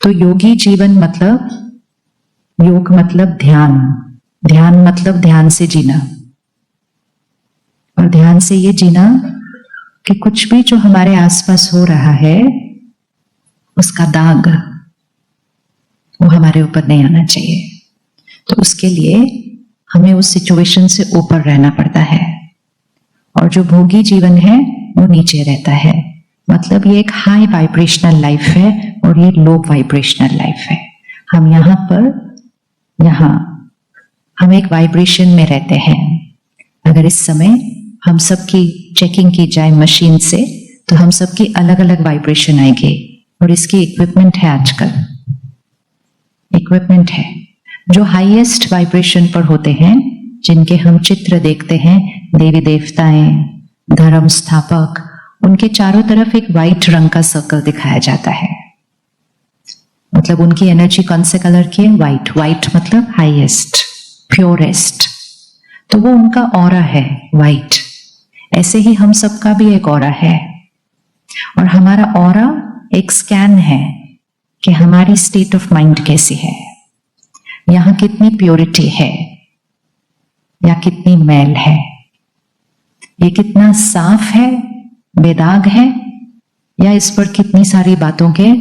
तो योगी जीवन मतलब, योग मतलब ध्यान, ध्यान मतलब ध्यान से जीना, और ध्यान से ये जीना कि कुछ भी जो हमारे आसपास हो रहा है उसका दाग वो हमारे ऊपर नहीं आना चाहिए। तो उसके लिए हमें उस सिचुएशन से ऊपर रहना पड़ता है, और जो भोगी जीवन है वो नीचे रहता है। मतलब ये एक हाई वाइब्रेशनल लाइफ है और ये लो वाइब्रेशनल लाइफ है। हम यहाँ पर, यहाँ हम एक वाइब्रेशन में रहते हैं। अगर इस समय हम सबकी चेकिंग की जाए मशीन से तो हम सबकी अलग अलग वाइब्रेशन आएगी, और इसकी इक्विपमेंट है, आजकल इक्विपमेंट है जो हाईएस्ट वाइब्रेशन पर होते हैं, जिनके हम चित्र देखते हैं, देवी देवताएं, धर्म स्थापक, उनके चारों तरफ एक वाइट रंग का सर्कल दिखाया जाता है। मतलब उनकी एनर्जी कौन से कलर की है? वाइट। वाइट मतलब हाईएस्ट, प्योरेस्ट, तो वो उनका ऑरा है वाइट। ऐसे ही हम सबका भी एक ऑरा है, और हमारा ऑरा एक स्कैन है कि हमारी स्टेट ऑफ माइंड कैसी है, यहां कितनी प्योरिटी है या कितनी मैल है, ये कितना साफ है, बेदाग है, या इस पर कितनी सारी बातों के।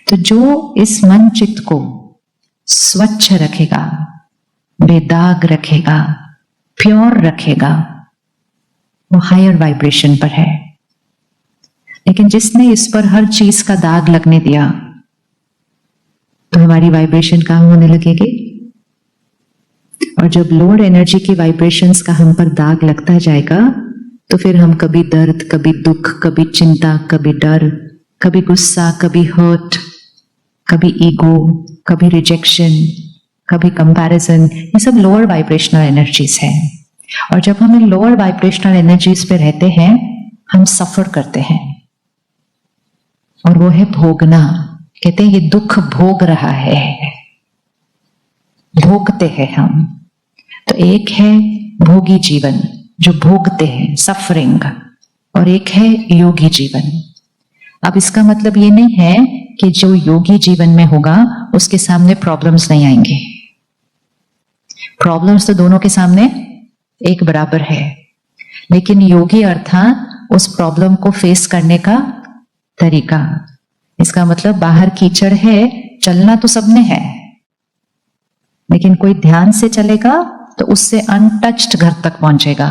तो जो इस मन चित्त को स्वच्छ रखेगा, बेदाग रखेगा, प्योर रखेगा, वो हायर वाइब्रेशन पर है। लेकिन जिसने इस पर हर चीज का दाग लगने दिया तो हमारी वाइब्रेशन कहां होने लगेगी। और जब लोअर एनर्जी की वाइब्रेशंस का हम पर दाग लगता जाएगा तो फिर हम कभी दर्द, कभी दुख, कभी चिंता, कभी डर, कभी गुस्सा, कभी हर्ट, कभी ईगो, कभी रिजेक्शन, कभी कंपैरिजन, ये सब लोअर वाइब्रेशनल एनर्जीज हैं। और जब हम इन लोअर वाइब्रेशनल एनर्जीज पे रहते हैं हम सफर करते हैं, और वो है भोगना। कहते हैं ये दुख भोग रहा है, भोगते हैं हम। तो एक है भोगी जीवन जो भोगते हैं, सफरिंग, और एक है योगी जीवन। अब इसका मतलब ये नहीं है कि जो योगी जीवन में होगा उसके सामने प्रॉब्लम्स नहीं आएंगे। प्रॉब्लम्स तो दोनों के सामने एक बराबर है, लेकिन योगी अर्थात उस प्रॉब्लम को फेस करने का तरीका। इसका मतलब बाहर कीचड़ है, चलना तो सबने है, लेकिन कोई ध्यान से चलेगा तो उससे अनटच्ड घर तक पहुंचेगा,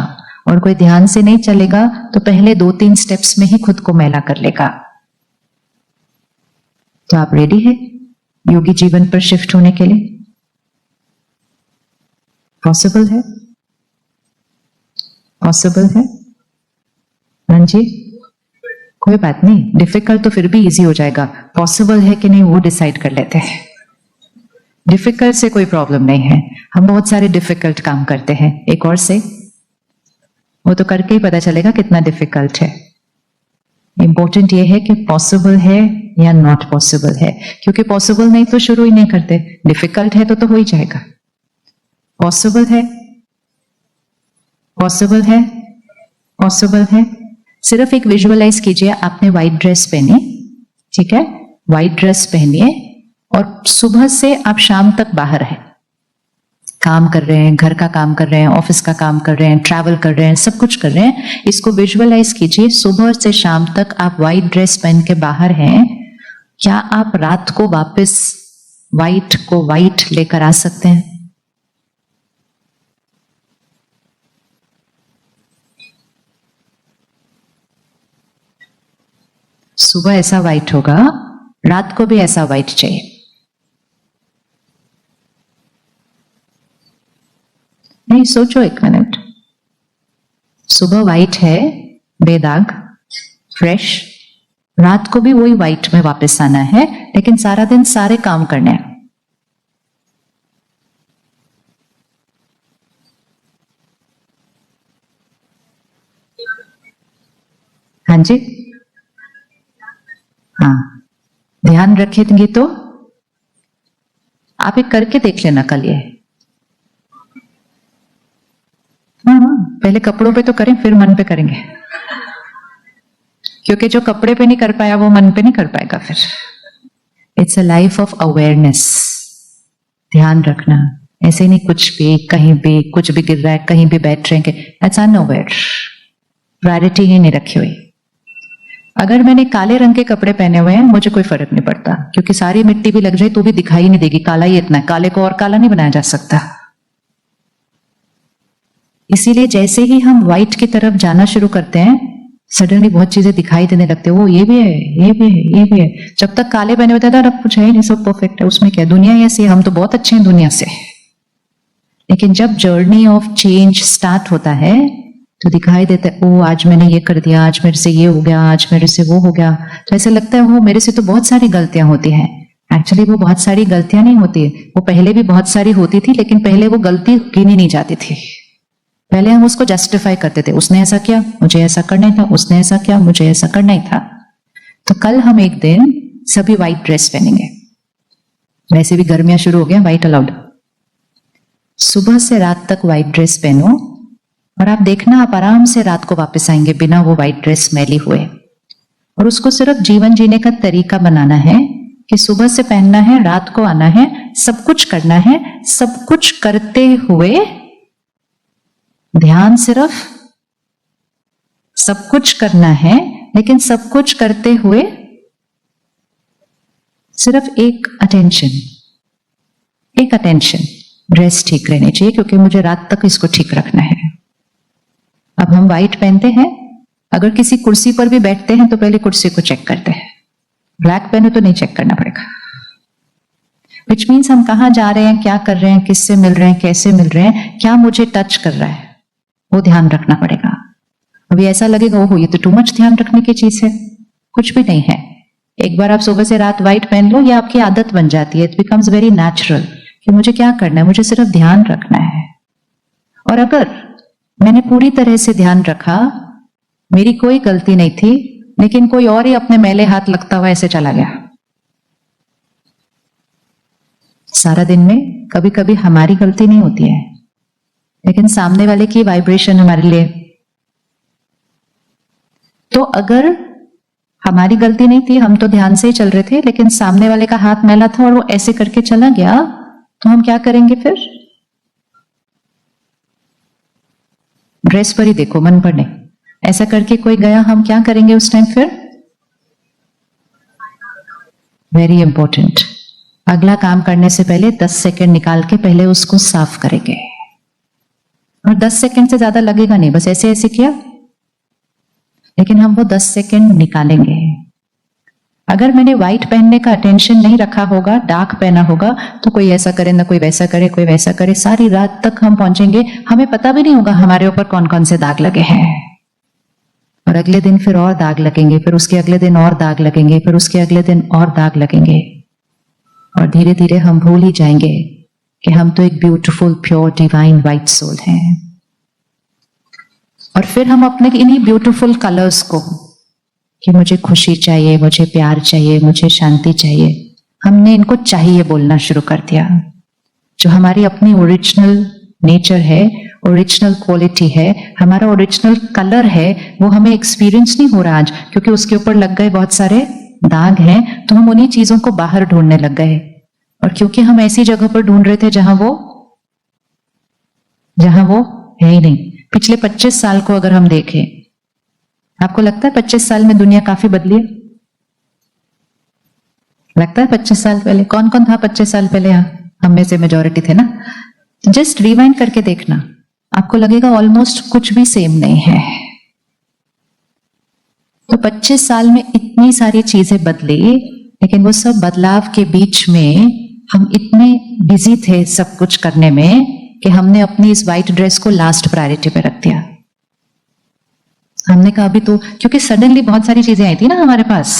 और कोई ध्यान से नहीं चलेगा तो पहले 2-3 स्टेप्स में ही खुद को मैला कर लेगा। तो आप रेडी है योगी जीवन पर शिफ्ट होने के लिए? पॉसिबल है? पॉसिबल है? हाँ जी, कोई बात नहीं, डिफिकल्ट तो फिर भी इजी हो जाएगा। पॉसिबल है कि नहीं वो डिसाइड कर लेते हैं। डिफिकल्ट से कोई प्रॉब्लम नहीं है, हम बहुत सारे डिफिकल्ट काम करते हैं, एक और से वो तो करके ही पता चलेगा कितना डिफिकल्ट है। इंपॉर्टेंट ये है कि पॉसिबल है या नॉट पॉसिबल है, क्योंकि पॉसिबल नहीं तो शुरू ही नहीं करते, डिफिकल्ट है तो हो ही जाएगा। पॉसिबल है, पॉसिबल है, पॉसिबल है। सिर्फ एक विजुअलाइज कीजिए, आपने व्हाइट ड्रेस पहनी, ठीक है, व्हाइट ड्रेस पहनिए, और सुबह से आप शाम तक बाहर हैं, काम कर रहे हैं, घर का काम कर रहे हैं, ऑफिस का काम कर रहे हैं, ट्रैवल कर रहे हैं, सब कुछ कर रहे हैं। इसको विजुअलाइज कीजिए, सुबह से शाम तक आप व्हाइट ड्रेस पहन के बाहर हैं। क्या आप रात को वापस व्हाइट को व्हाइट लेकर आ सकते हैं? सुबह ऐसा व्हाइट होगा, रात को भी ऐसा व्हाइट चाहिए। नहीं, सोचो एक मिनट। सुबह व्हाइट है, बेदाग, फ्रेश, रात को भी वही व्हाइट में वापस आना है, लेकिन सारा दिन सारे काम करने हैं। हाँ जी, हाँ, ध्यान रखेंगे तो आप एक करके देख लेना कल ये। हाँ, पहले कपड़ों पे तो करें, फिर मन पे करेंगे, क्योंकि जो कपड़े पे नहीं कर पाया वो मन पे नहीं कर पाएगा फिर। It's a life of awareness, ध्यान रखना। ऐसे नहीं कुछ भी कहीं भी कुछ भी गिर रहा है, कहीं भी बैठ रहेंगे, दैट्स अनअवेयर, प्रायोरिटी ही नहीं रखी हुई। अगर मैंने काले रंग के कपड़े पहने हुए हैं मुझे कोई फर्क नहीं पड़ता, क्योंकि सारी मिट्टी भी लग जाए तो भी दिखाई नहीं देगी, काला ही इतना है, काले को और काला नहीं बनाया जा सकता। इसीलिए जैसे ही हम व्हाइट की तरफ जाना शुरू करते हैं सडनली बहुत चीजें दिखाई देने लगते हैं, वो ये भी है, ये भी है, ये भी है। जब तक काले बने होते थे अब कुछ है नहीं, सब परफेक्ट है, उसमें क्या, दुनिया ऐसी है, हम तो बहुत अच्छे हैं दुनिया से। लेकिन जब जर्नी ऑफ चेंज स्टार्ट होता है तो दिखाई देता है, ओ आज मैंने ये कर दिया, आज मेरे से ये हो गया, आज मेरे से वो हो गया। तो ऐसे लगता है वो मेरे से तो बहुत सारी गलतियां होती हैं। एक्चुअली वो बहुत सारी गलतियां नहीं होती, वो पहले भी बहुत सारी होती थी, लेकिन पहले वो गलती गिनी नहीं जाती थी। पहले हम उसको जस्टिफाई करते थे, उसने ऐसा किया मुझे ऐसा करना ही था, उसने ऐसा किया मुझे ऐसा करना ही था। तो कल हम एक दिन सभी व्हाइट ड्रेस पहनेंगे, वैसे भी गर्मियां शुरू हो गया, व्हाइट अलाउड। सुबह से रात तक व्हाइट ड्रेस पहनो और आप देखना आप आराम से रात को वापस आएंगे बिना वो व्हाइट ड्रेस मैली हुए। और उसको सिर्फ जीवन जीने का तरीका बनाना है कि सुबह से पहनना है, रात को आना है, सब कुछ करना है, सब कुछ करते हुए ध्यान सिर्फ, सब कुछ करना है लेकिन सब कुछ करते हुए सिर्फ एक अटेंशन, एक अटेंशन, ड्रेस ठीक रहनी चाहिए क्योंकि मुझे रात तक इसको ठीक रखना है। अब हम व्हाइट पहनते हैं, अगर किसी कुर्सी पर भी बैठते हैं तो पहले कुर्सी को चेक करते हैं, ब्लैक पहनो तो नहीं चेक करना पड़ेगा। विच मीन्स हम कहां जा रहे हैं, क्या कर रहे हैं, किससे मिल रहे हैं, कैसे मिल रहे हैं, क्या मुझे टच कर रहा है, वो ध्यान रखना पड़ेगा। अभी ऐसा लगेगा ओहो ये तो टू मच ध्यान रखने की चीज है, कुछ भी नहीं है। एक बार आप सुबह से रात व्हाइट पहन लो, ये आपकी आदत बन जाती है, इट बिकम्स वेरी नेचुरल कि मुझे क्या करना है, मुझे सिर्फ ध्यान रखना है। और अगर मैंने पूरी तरह से ध्यान रखा, मेरी कोई गलती नहीं थी, लेकिन कोई और ही अपने मैले हाथ लगता हुआ ऐसे चला गया। सारा दिन में कभी कभी हमारी गलती नहीं होती है, लेकिन सामने वाले की वाइब्रेशन हमारे लिए। तो अगर हमारी गलती नहीं थी, हम तो ध्यान से ही चल रहे थे, लेकिन सामने वाले का हाथ मैला था और वो ऐसे करके चला गया, तो हम क्या करेंगे फिर? ड्रेस पर ही देखो, मन पर नहीं। ऐसा करके कोई गया, हम क्या करेंगे उस टाइम फिर? वेरी इंपॉर्टेंट, अगला काम करने से पहले 10 सेकंड निकाल के पहले उसको साफ करेंगे। और 10 सेकंड से ज्यादा लगेगा नहीं, बस ऐसे ऐसे किया, लेकिन हम वो 10 सेकंड निकालेंगे। अगर मैंने व्हाइट पहनने का अटेंशन नहीं रखा होगा, डार्क पहना होगा, तो कोई ऐसा करे ना कोई वैसा करे, कोई वैसा करे, सारी रात तक हम पहुंचेंगे, हमें पता भी नहीं होगा हमारे ऊपर कौन कौन से दाग लगे हैं। और अगले दिन फिर और दाग लगेंगे, फिर उसके अगले दिन और दाग लगेंगे, फिर उसके अगले दिन और दाग लगेंगे। और धीरे धीरे हम भूल ही जाएंगे कि हम तो एक beautiful pure divine white soul हैं। और फिर हम अपने इन्हीं ब्यूटीफुल कलर्स को, कि मुझे खुशी चाहिए, मुझे प्यार चाहिए, मुझे शांति चाहिए, हमने इनको चाहिए बोलना शुरू कर दिया। जो हमारी अपनी ओरिजिनल नेचर है, ओरिजिनल क्वालिटी है, हमारा ओरिजिनल कलर है, वो हमें एक्सपीरियंस नहीं हो रहा आज, क्योंकि उसके ऊपर लग गए बहुत सारे दाग हैं, तो हम उन्हीं चीजों को बाहर ढूंढने लग गए। और क्योंकि हम ऐसी जगह पर ढूंढ रहे थे जहां वो है ही नहीं। पिछले 25 साल को अगर हम देखें, आपको लगता है 25 साल में दुनिया काफी बदली है? लगता है 25 साल पहले कौन कौन था? 25 साल पहले यहां हम में से मेजॉरिटी थे ना। जस्ट रिवाइंड करके देखना, आपको लगेगा ऑलमोस्ट कुछ भी सेम नहीं है। तो 25 साल में इतनी सारी चीजें बदली, लेकिन वो सब बदलाव के बीच में हम इतने बिजी थे सब कुछ करने में कि हमने अपनी इस व्हाइट ड्रेस को लास्ट प्रायोरिटी पे रख दिया। हमने कहा अभी तो, क्योंकि सडनली बहुत सारी चीजें आई थी ना हमारे पास।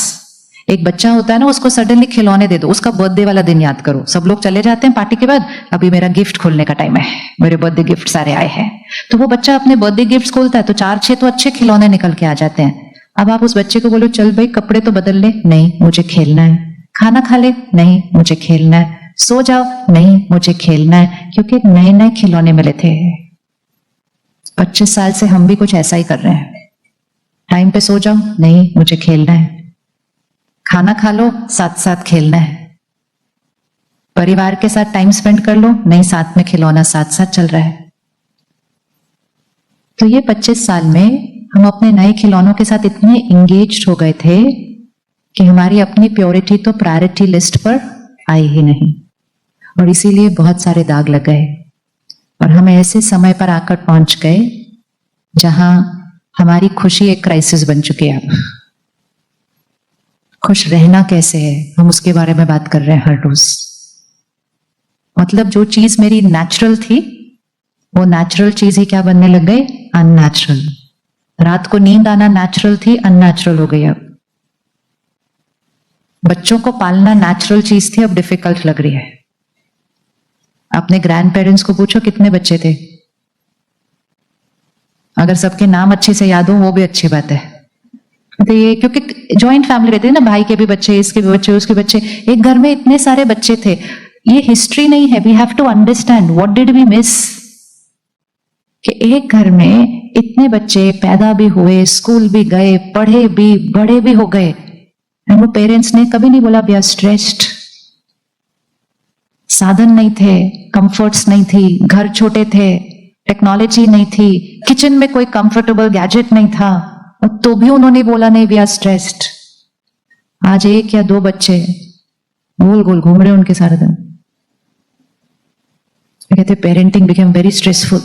एक बच्चा होता है ना, उसको सडनली खिलौने दे दो, उसका बर्थडे वाला दिन याद करो, सब लोग चले जाते हैं पार्टी के बाद, अभी मेरा गिफ्ट खोलने का टाइम है, मेरे बर्थडे गिफ्ट सारे आए हैं। तो वो बच्चा अपने बर्थडे गिफ्ट खोलता है तो 4-6 तो अच्छे खिलौने निकल के आ जाते हैं। अब आप उस बच्चे को बोलो चल भाई कपड़े तो बदल ले, नहीं मुझे खेलना है। खाना खा ले, नहीं मुझे खेलना है। सो जाओ, नहीं मुझे खेलना है, क्योंकि नए नए खिलौने मिले थे। 25 साल से हम भी कुछ ऐसा ही कर रहे हैं। टाइम पे सो जाओ, नहीं मुझे खेलना है। खाना खा लो, साथ साथ खेलना है। परिवार के साथ टाइम स्पेंड कर लो, नहीं साथ में खिलौना साथ साथ चल रहा है। तो ये 25 साल में हम अपने नए खिलौनों के साथ इतने इंगेज्ड हो गए थे कि हमारी अपनी प्योरिटी तो प्रायोरिटी लिस्ट पर आई ही नहीं, और इसीलिए बहुत सारे दाग लग गए। और हम ऐसे समय पर आकर पहुंच गए जहां हमारी खुशी एक क्राइसिस बन चुकी है। अब खुश रहना कैसे है, हम उसके बारे में बात कर रहे हैं हर रोज। मतलब जो चीज मेरी नेचुरल थी, वो नेचुरल चीज ही क्या बनने लग गई, अननेचुरल। रात को नींद आना नेचुरल थी, अननेचुरल हो गई। अब बच्चों को पालना नेचुरल चीज थी, अब डिफिकल्ट लग रही है। अपने ग्रैंड पेरेंट्स को पूछो कितने बच्चे थे, अगर सबके नाम अच्छे से याद हो वो भी अच्छी बात है। तो ये क्योंकि जॉइंट फैमिली रहती है ना, भाई के भी बच्चे, इसके भी बच्चे, उसके बच्चे, एक घर में इतने सारे बच्चे थे। ये हिस्ट्री नहीं है, we have to understand what did we miss, कि एक घर में इतने बच्चे पैदा भी हुए, स्कूल भी गए, पढ़े भी, बड़े भी हो गए, और वो पेरेंट्स ने कभी नहीं बोला वी आर स्ट्रेस्ड। साधन नहीं थे, कंफर्ट्स नहीं थी, घर छोटे थे, टेक्नोलॉजी नहीं थी, किचन में कोई कंफर्टेबल गैजेट नहीं था, और तो भी उन्होंने बोला नहीं वी आर स्ट्रेस्ड। आज एक या दो बच्चे गोल गोल घूम रहे उनके सारे दिन। कहते पेरेंटिंग बिकेम वेरी स्ट्रेसफुल।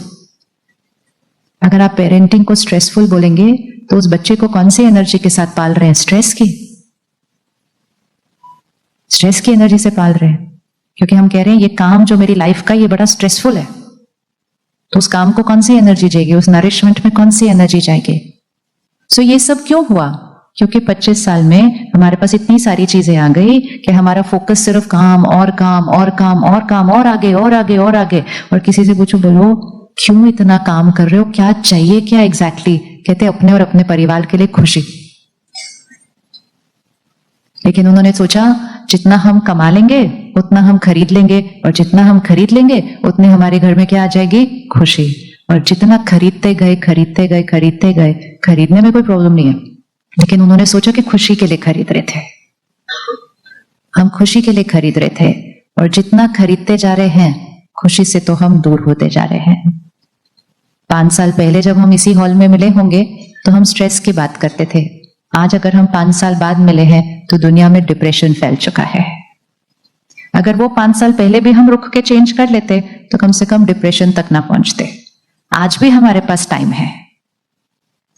अगर आप पेरेंटिंग को स्ट्रेसफुल बोलेंगे तो उस बच्चे को कौन सी एनर्जी के साथ पाल रहे हैं, स्ट्रेस की, स्ट्रेस की एनर्जी से पाल रहे हैं। क्योंकि हम कह रहे हैं ये काम जो मेरी लाइफ का ये बड़ा स्ट्रेसफुल है, तो उस काम को कौन सी एनर्जी जाएगी, उस नरिशमेंट में कौन सी एनर्जी जाएगी। सो ये सब क्यों हुआ, क्योंकि 25 साल में हमारे पास इतनी सारी चीजें आ गई कि हमारा फोकस सिर्फ काम और काम और काम और काम और आगे और आगे और आगे। और किसी से पूछो, बोलो क्यों इतना काम कर रहे हो, क्या चाहिए, क्या एग्जैक्टली कहते अपने और अपने परिवार के लिए खुशी। लेकिन उन्होंने सोचा जितना हम कमा लेंगे उतना हम खरीद लेंगे, और जितना हम खरीद लेंगे उतने हमारे घर में क्या आ जाएगी, खुशी। और जितना खरीदते गए खरीदते गए खरीदते गए, खरीदने में कोई प्रॉब्लम नहीं है, लेकिन उन्होंने सोचा कि खुशी के लिए खरीद रहे थे, हम खुशी के लिए खरीद रहे थे। और जितना खरीदते जा रहे हैं खुशी से तो हम दूर होते जा रहे हैं। 5 साल पहले जब हम इसी हॉल में मिले होंगे तो हम स्ट्रेस की बात करते थे। आज अगर हम 5 साल बाद मिले हैं तो दुनिया में डिप्रेशन फैल चुका है। अगर वो 5 साल पहले भी हम रुक के चेंज कर लेते तो कम से कम डिप्रेशन तक ना पहुंचते। आज भी हमारे पास टाइम है,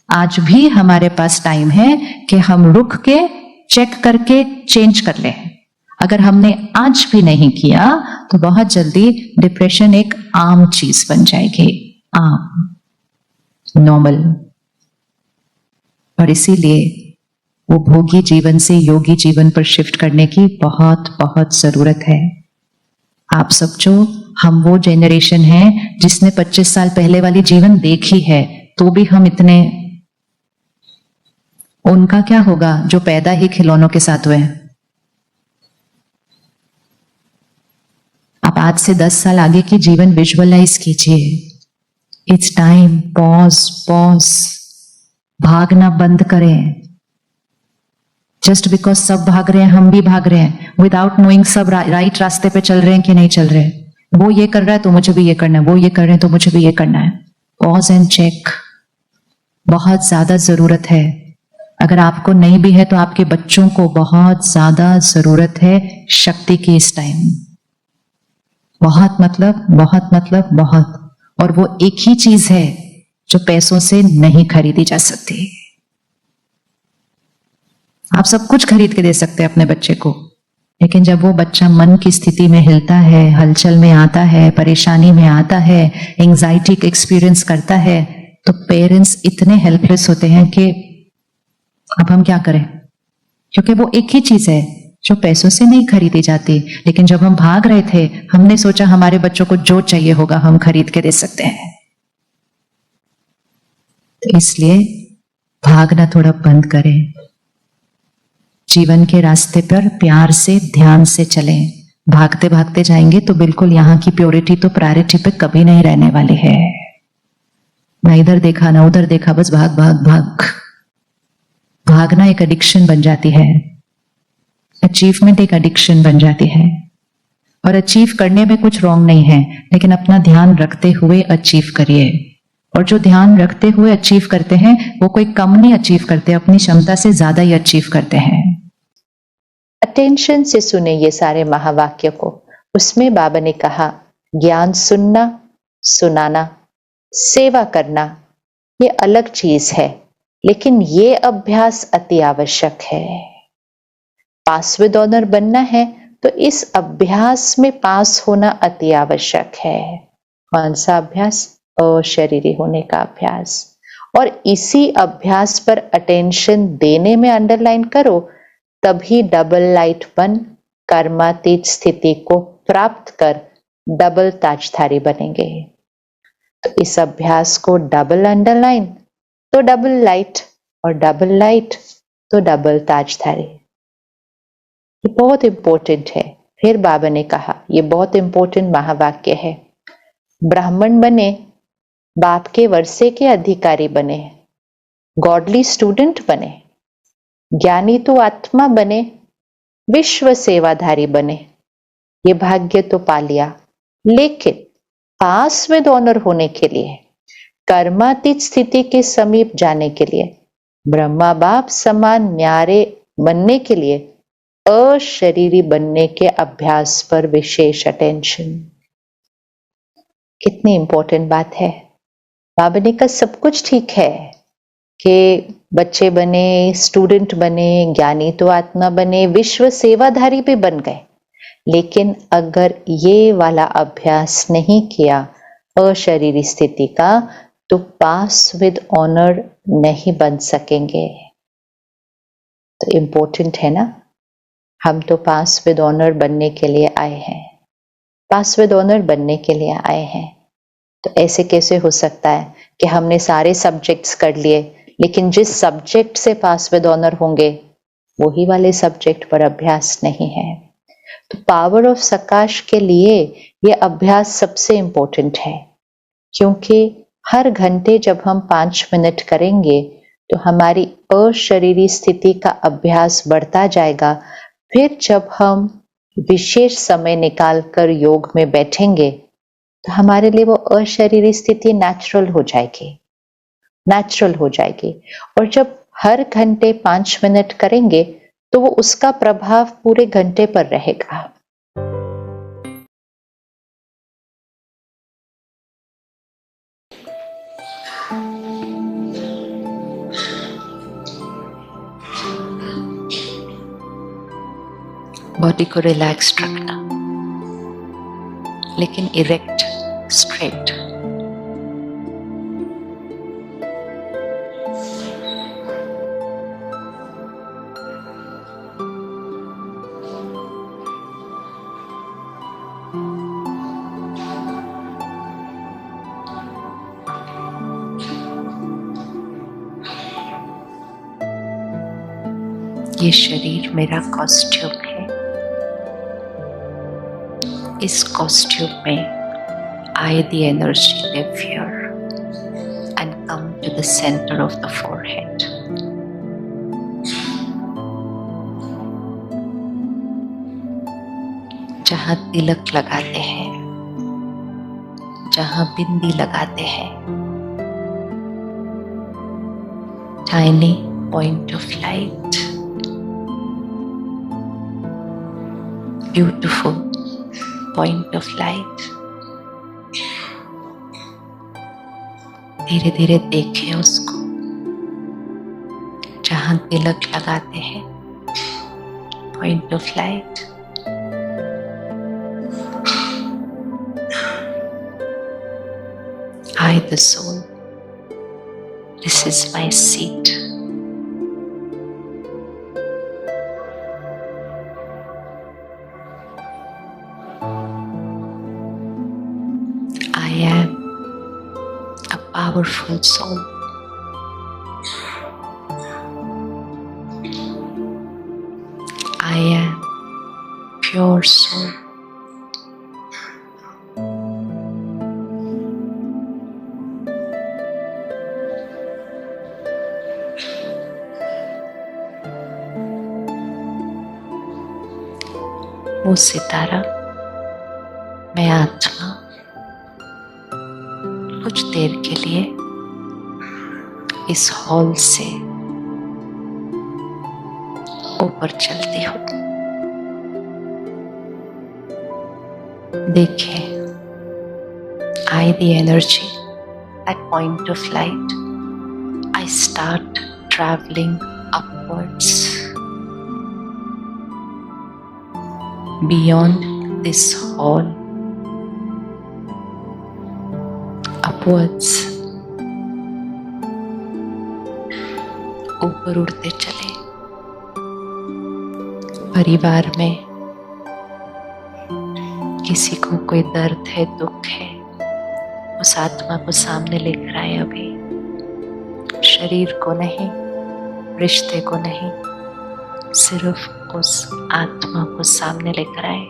आज भी हमारे पास टाइम है कि हम रुक के चेक करके चेंज कर ले। अगर हमने आज भी नहीं किया तो बहुत जल्दी डिप्रेशन एक आम चीज बन जाएगी, आम, नॉर्मल। और इसीलिए वो भोगी जीवन से योगी जीवन पर शिफ्ट करने की बहुत बहुत जरूरत है। आप समझो, हम वो जेनरेशन है जिसने 25 साल पहले वाली जीवन देखी है, तो भी हम इतने, उनका क्या होगा जो पैदा ही खिलौनों के साथ हुए। आप आज से 10 साल आगे की जीवन विजुअलाइज कीजिए। इट्स टाइम, पॉज, भागना बंद करें। जस्ट बिकॉज सब भाग रहे हैं हम भी भाग रहे हैं, विदाउट नोइंग सब राइट रास्ते पे चल रहे हैं कि नहीं चल रहे। वो ये कर रहा है तो मुझे भी ये करना है, वो ये कर रहे हैं तो मुझे भी ये करना है। पॉज एंड चेक बहुत ज्यादा जरूरत है। अगर आपको नहीं भी है तो आपके बच्चों को बहुत ज्यादा जरूरत है शक्ति की इस टाइम। बहुत मतलब बहुत मतलब बहुत। और वो एक ही चीज है जो पैसों से नहीं खरीदी जा सकती। आप सब कुछ खरीद के दे सकते हैं अपने बच्चे को, लेकिन जब वो बच्चा मन की स्थिति में हिलता है, हलचल में आता है, परेशानी में आता है, एंजाइटी का एक्सपीरियंस करता है, तो पेरेंट्स इतने हेल्पलेस होते हैं कि अब हम क्या करें। क्योंकि वो एक ही चीज है जो पैसों से नहीं खरीदी जाती। लेकिन जब हम भाग रहे थे हमने सोचा हमारे बच्चों को जो चाहिए होगा हम खरीद के दे सकते हैं। तो इसलिए भागना थोड़ा बंद करें। जीवन के रास्ते पर प्यार से, ध्यान से चलें। भागते भागते जाएंगे तो बिल्कुल यहां की प्योरिटी तो प्रायोरिटी पे कभी नहीं रहने वाली है। ना इधर देखा ना उधर देखा, बस भाग भाग भाग। भागना एक एडिक्शन बन जाती है, अचीवमेंट एक एडिक्शन बन जाती है। और अचीव करने में कुछ रॉन्ग नहीं है, लेकिन अपना ध्यान रखते हुए अचीव करिए। और जो ध्यान रखते हुए अचीव करते हैं वो कोई कम नहीं अचीव करते, अपनी क्षमता से ज्यादा ही अचीव करते हैं। अटेंशन से सुने ये सारे महावाक्य को। उसमें बाबा ने कहा, ज्ञान सुनना, सुनाना, सेवा करना ये अलग चीज है, लेकिन ये अभ्यास अति आवश्यक है। पास विद ऑनर बनना है तो इस अभ्यास में पास होना अति आवश्यक है। कौन सा अभ्यास? अशरीरी होने का अभ्यास। और इसी अभ्यास पर अटेंशन देने में अंडरलाइन करो, तभी डबल लाइट बन कर्मातीत स्थिति को प्राप्त कर डबल ताजधारी बनेंगे। तो इस अभ्यास को डबल अंडरलाइन तो डबल लाइट, और डबल लाइट तो डबल ताजधारी। ये बहुत इंपॉर्टेंट है। फिर बाबा ने कहा, ये बहुत इंपॉर्टेंट महावाक्य है, ब्राह्मण बने, बाप के वर्षे के अधिकारी बने, गॉडली स्टूडेंट बने, ज्ञानी तो आत्मा बने, विश्व सेवाधारी बने। ये भाग्य तो पा लिया, लेकिन पास विद ऑनर होने के लिए, कर्मातीत स्थिति के समीप जाने के लिए, ब्रह्मा बाप समान न्यारे बनने के लिए, अशरीरी बनने के अभ्यास पर विशेष अटेंशन। कितनी इंपॉर्टेंट बात है। बाबा ने कहा सब कुछ ठीक है कि बच्चे बने, स्टूडेंट बने, ज्ञानी तो आत्मा बने, विश्व सेवाधारी भी बन गए, लेकिन अगर ये वाला अभ्यास नहीं किया अशरीरी स्थिति का, तो पास विद ऑनर नहीं बन सकेंगे। तो इंपॉर्टेंट है ना, हम तो पास विद ऑनर बनने के लिए आए हैं, पास विद ऑनर बनने के लिए आए हैं। तो ऐसे कैसे हो सकता है कि हमने सारे सब्जेक्ट्स कर लिए, लेकिन जिस सब्जेक्ट से पास विद ऑनर होंगे वही वाले सब्जेक्ट पर अभ्यास नहीं है। तो पावर ऑफ सकाश के लिए ये अभ्यास सबसे इंपॉर्टेंट है, क्योंकि हर घंटे जब हम 5 मिनट करेंगे तो हमारी अशरीरी स्थिति का अभ्यास बढ़ता जाएगा। फिर जब हम विशेष समय निकाल कर योग में बैठेंगे तो हमारे लिए वो अशरीरी स्थिति नेचुरल हो जाएगी, नेचुरल हो जाएगी। और जब हर घंटे 5 मिनट करेंगे तो वो उसका प्रभाव पूरे घंटे पर रहेगा। बॉडी को रिलैक्स रखना, लेकिन इरेक्ट, स्ट्रेट। ये शरीर मेरा कॉस्ट्यूम है। इस कॉस्ट्यूम में I the energy live here and come to the center of the forehead. जहाँ तिलक लगाते हैं, जहाँ बिंदी लगाते हैं, tiny point of light, beautiful point of light। धीरे धीरे देखें उसको, जहां तिलक लगाते हैं, point of light. I the soul, this is my seat। I am a powerful soul। I am pure soul। वो सितारा, मैं आत्मा कुछ देर के लिए इस हॉल से ऊपर चलती हूँ। देखें, I the energy at point of light, I start traveling upwards beyond this hall, upwards, ऊपर उड़ते चले। परिवार में किसी को कोई दर्द है, दुख है, उस आत्मा को सामने लेकर आए। अभी शरीर को नहीं, रिश्ते को नहीं, सिर्फ उस आत्मा को सामने लेकर आए।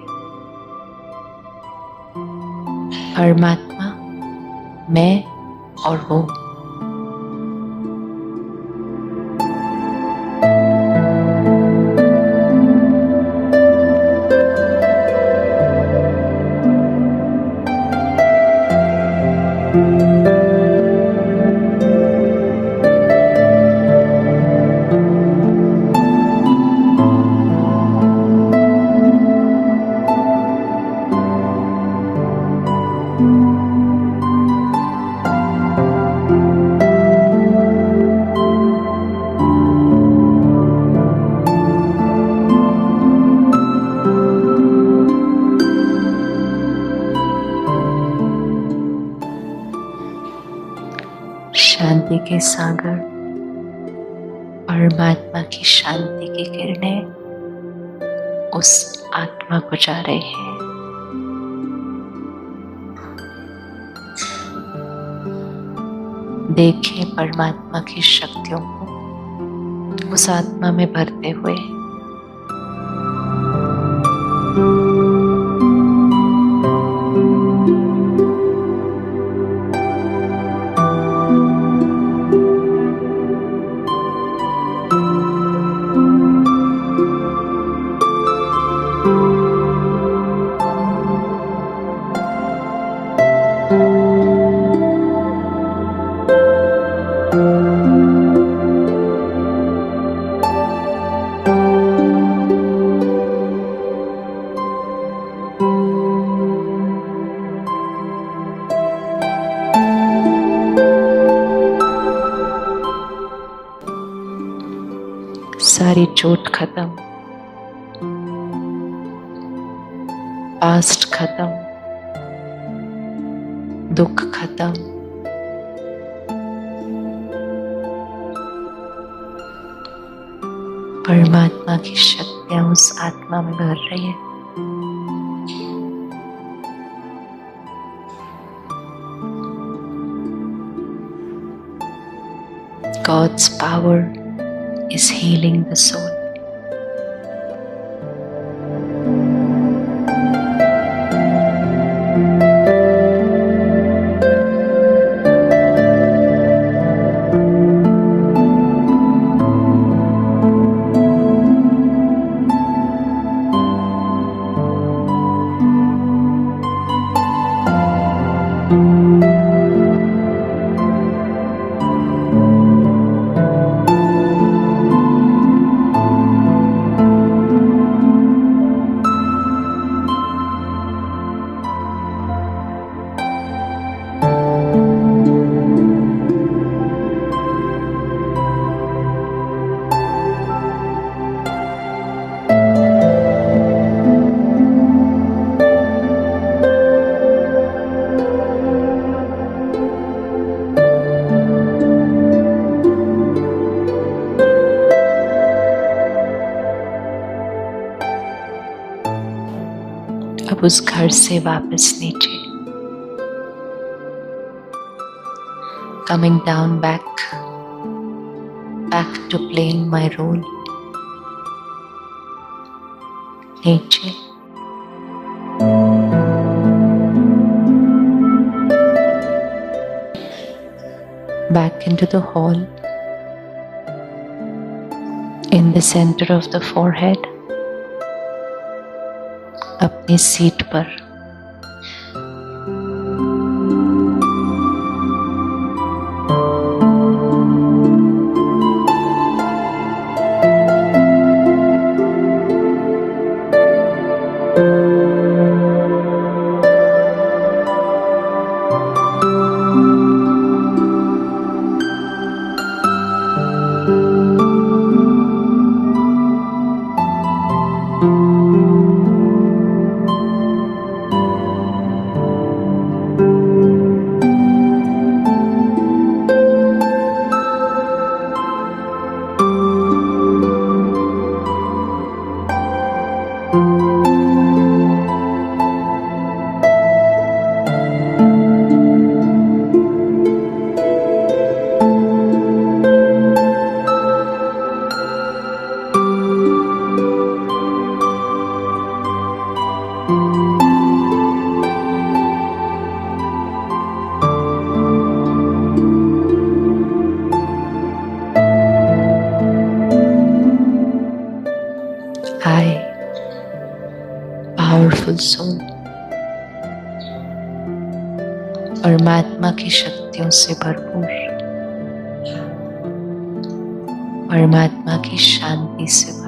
परमात्मा, मैं और वो। शांति के सागर, परमात्मा की शांति की किरणें उस आत्मा को जा रही है। देखें परमात्मा की शक्तियों को उस आत्मा में भरते हुए। सारी चोट खत्म, पास्ट खत्म, दुख खत्म, परमात्मा की शक्तियां उस आत्मा में भर रही है। God's power is healing the soul. अब उस घर से वापस नीचे, coming down back to playing my role. नीचे back into the hall, in the center of the forehead, अपनी सीट पर आए पावरफुल सोल परमात्मा की शक्तियों से भरपूर, परमात्मा की शांति से भरपूर।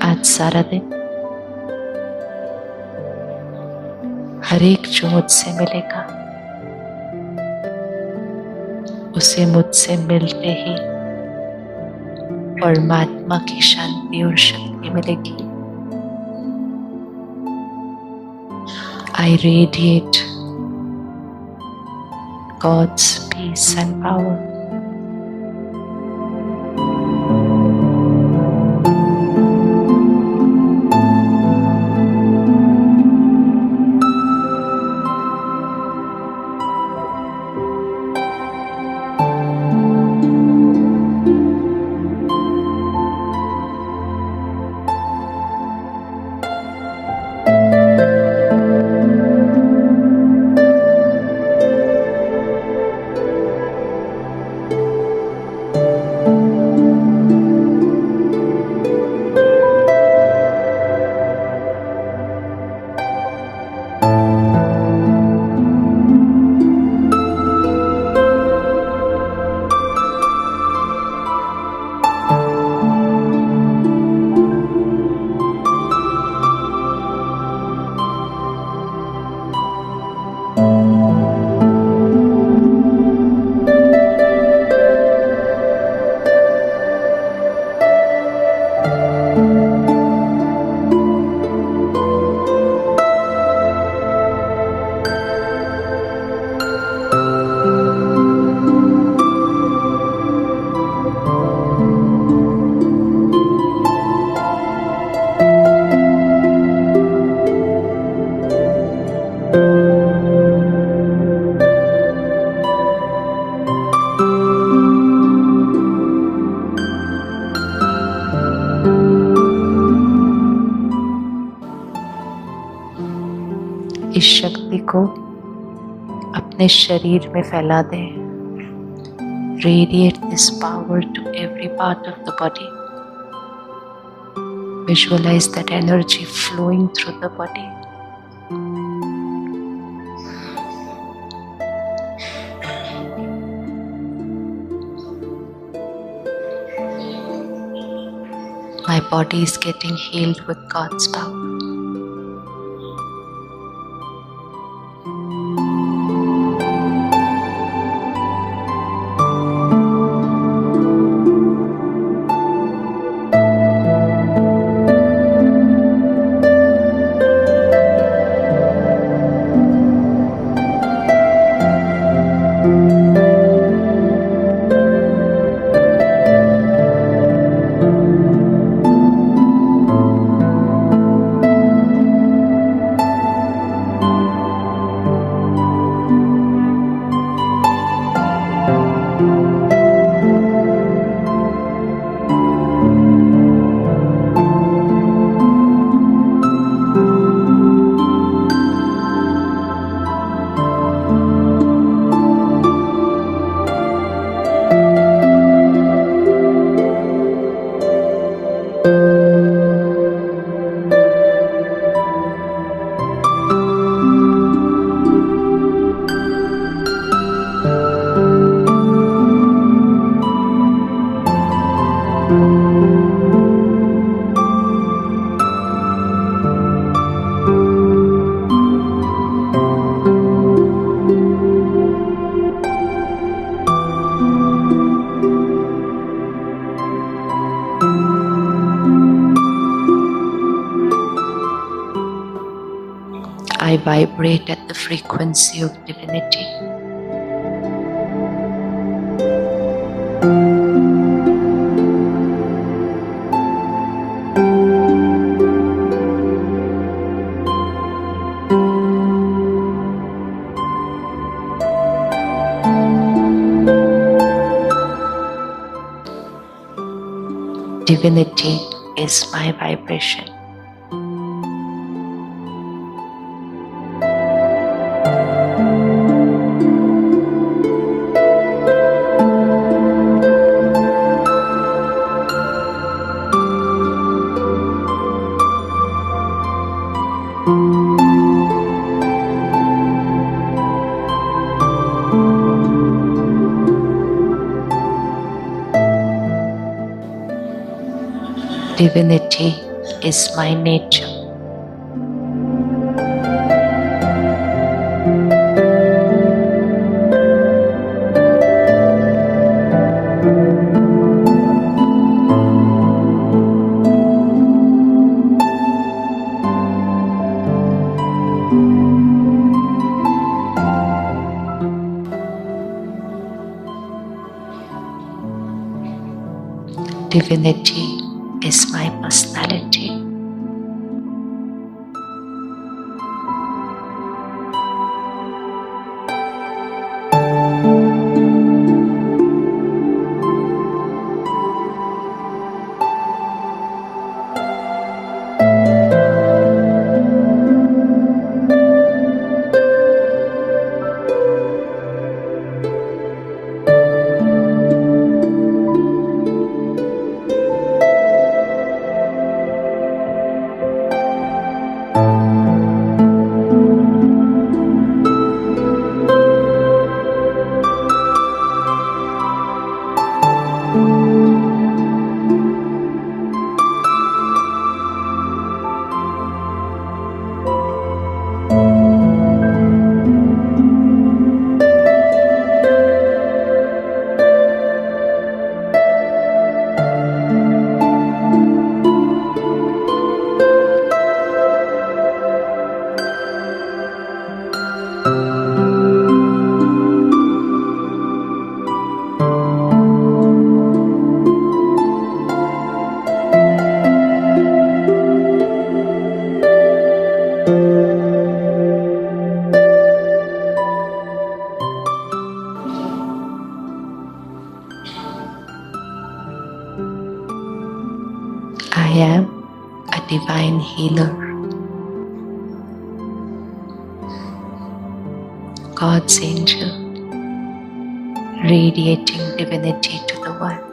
आज सारा दिन हर एक जो मुझसे मिलेगा उसे मुझसे मिलते ही परमात्मा की शांति और शक्ति मिलेगी। I radiate God's peace and power. इस शक्ति को अपने शरीर में फैला दें. Radiate this power to every part of the body. Visualize that energy flowing through the body. My body is getting healed with God's power. I vibrate at the frequency of divinity. Divinity is my vibration. Divinity is my nature. Divinity is my personality. I am a divine healer. God's angel, radiating divinity to the world.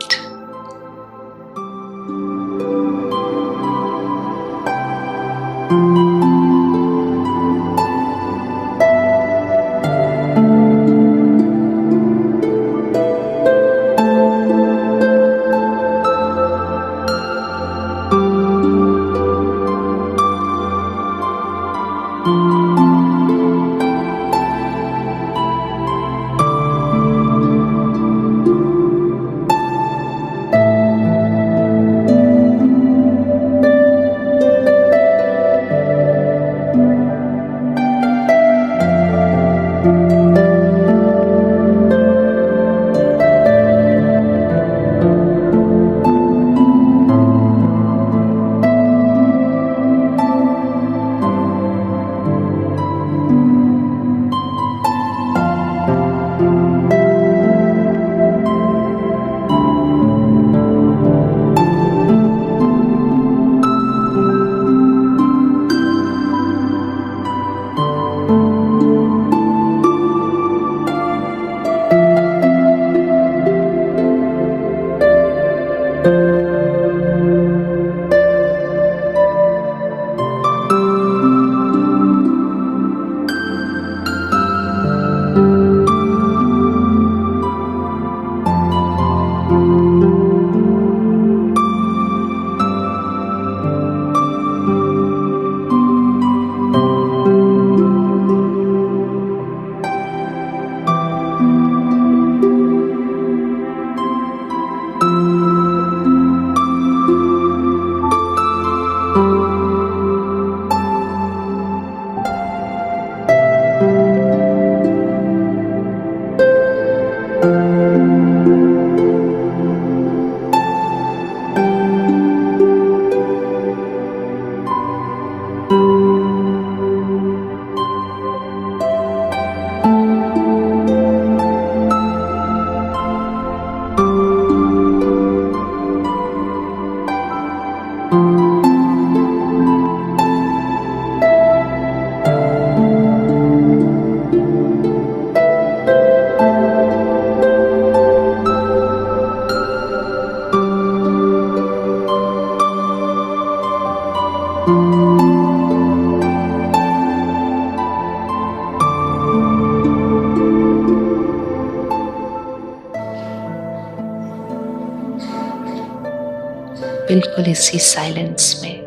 बिल्कुल इसी silence में,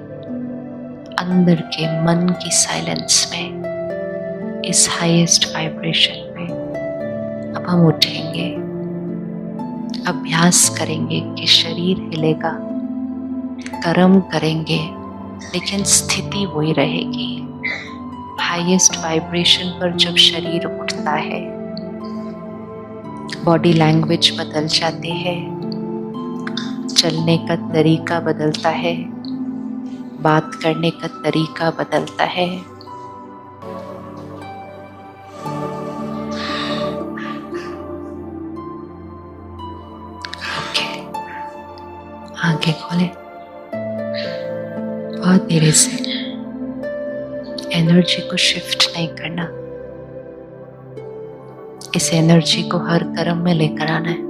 अंदर के मन की silence में, इस highest vibration में अब हम उठेंगे, अभ्यास करेंगे कि शरीर हिलेगा, कर्म करेंगे, लेकिन स्थिति वही रहेगी। हाईएस्ट वाइब्रेशन पर जब शरीर उठता है, बॉडी लैंग्वेज बदल जाती है, चलने का तरीका बदलता है, बात करने का तरीका बदलता है। ओके, आंखें खोलें। बहुत धीरे से, एनर्जी को शिफ्ट नहीं करना, इस एनर्जी को हर कर्म में लेकर आना है।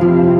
है।